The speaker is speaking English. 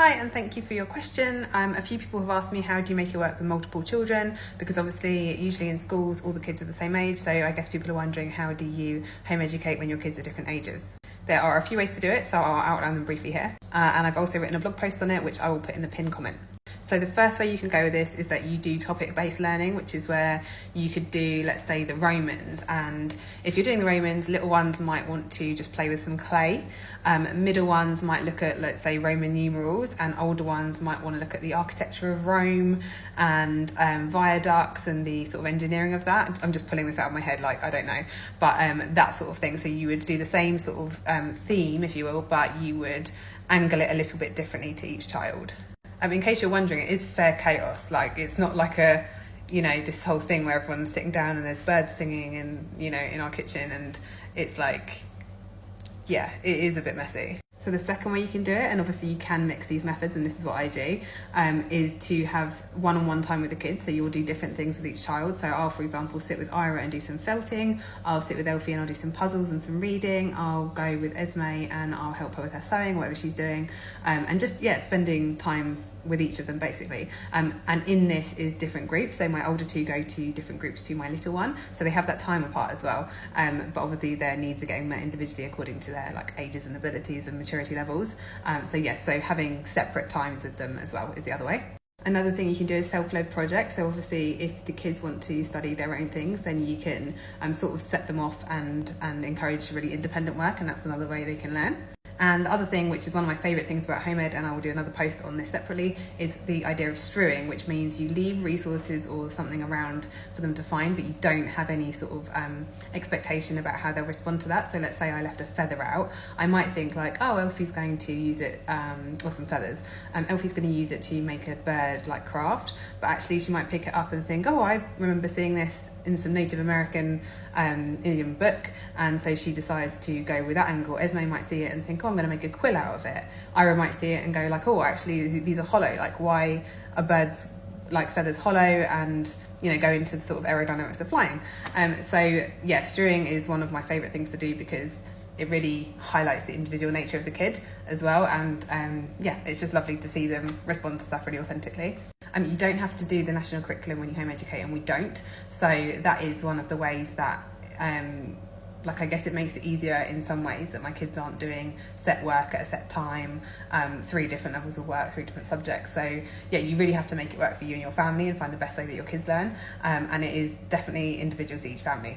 Hi, and thank you for your question. A few people have asked me, how do you make it work with multiple children? Because obviously, usually in schools, all the kids are the same age. So I guess people are wondering, how do you home educate when your kids are different ages? There are a few ways to do it, so I'll outline them briefly here. And I've also written a blog post on it, which I will put in the pinned comment. So the first way you can go with this is that you do topic-based learning, which is where you could do, let's say, the Romans. And if you're doing the Romans, little ones might want to just play with some clay. Middle ones might look at, let's say, Roman numerals, and older ones might want to look at the architecture of Rome and viaducts and the sort of engineering of that. I'm just pulling this out of my head, like, I don't know. But that sort of thing. So you would do the same sort of theme, if you will, but you would angle it a little bit differently to each child. In case you're wondering, it is fair chaos. Like, it's not like this whole thing where everyone's sitting down and there's birds singing and, in our kitchen, and it's like, yeah, it is a bit messy. So the second way you can do it, and obviously you can mix these methods, and this is what I do, is to have one-on-one time with the kids. So you'll do different things with each child. So I'll, for example, sit with Ira and do some felting. I'll sit with Elfie and I'll do some puzzles and some reading. I'll go with Esme and I'll help her with her sewing, whatever she's doing. And just, spending time with each of them, basically. And in this is different groups. So my older two go to different groups to my little one. So they have that time apart as well. But obviously their needs are getting met individually according to their ages and abilities and maturity levels. So having separate times with them as well is the other way. Another thing you can do is self-led projects. So obviously if the kids want to study their own things, then you can sort of set them off and encourage really independent work, and that's another way they can learn. And the other thing, which is one of my favourite things about home ed, and I will do another post on this separately, is the idea of strewing, which means you leave resources or something around for them to find, but you don't have any sort of expectation about how they'll respond to that. So let's say I left a feather out. I might think like, oh, Elfie's going to use it, or some feathers. Elfie's going to use it to make a bird craft, but actually she might pick it up and think, oh, I remember seeing this in some Native American Indian book, and so she decides to go with that angle. Esme might see it and think, oh, I'm going to make a quill out of it. Ira might see it and go oh, actually these are hollow, why are birds feathers hollow, and go into the sort of aerodynamics of flying. Strewing is one of my favorite things to do because it really highlights the individual nature of the kid as well, and it's just lovely to see them respond to stuff really authentically. You don't have to do the national curriculum when you home educate, and we don't. So that is one of the ways that, I guess it makes it easier in some ways that my kids aren't doing set work at a set time, 3 different levels of work, 3 different subjects. So you really have to make it work for you and your family and find the best way that your kids learn. And it is definitely individual to each family.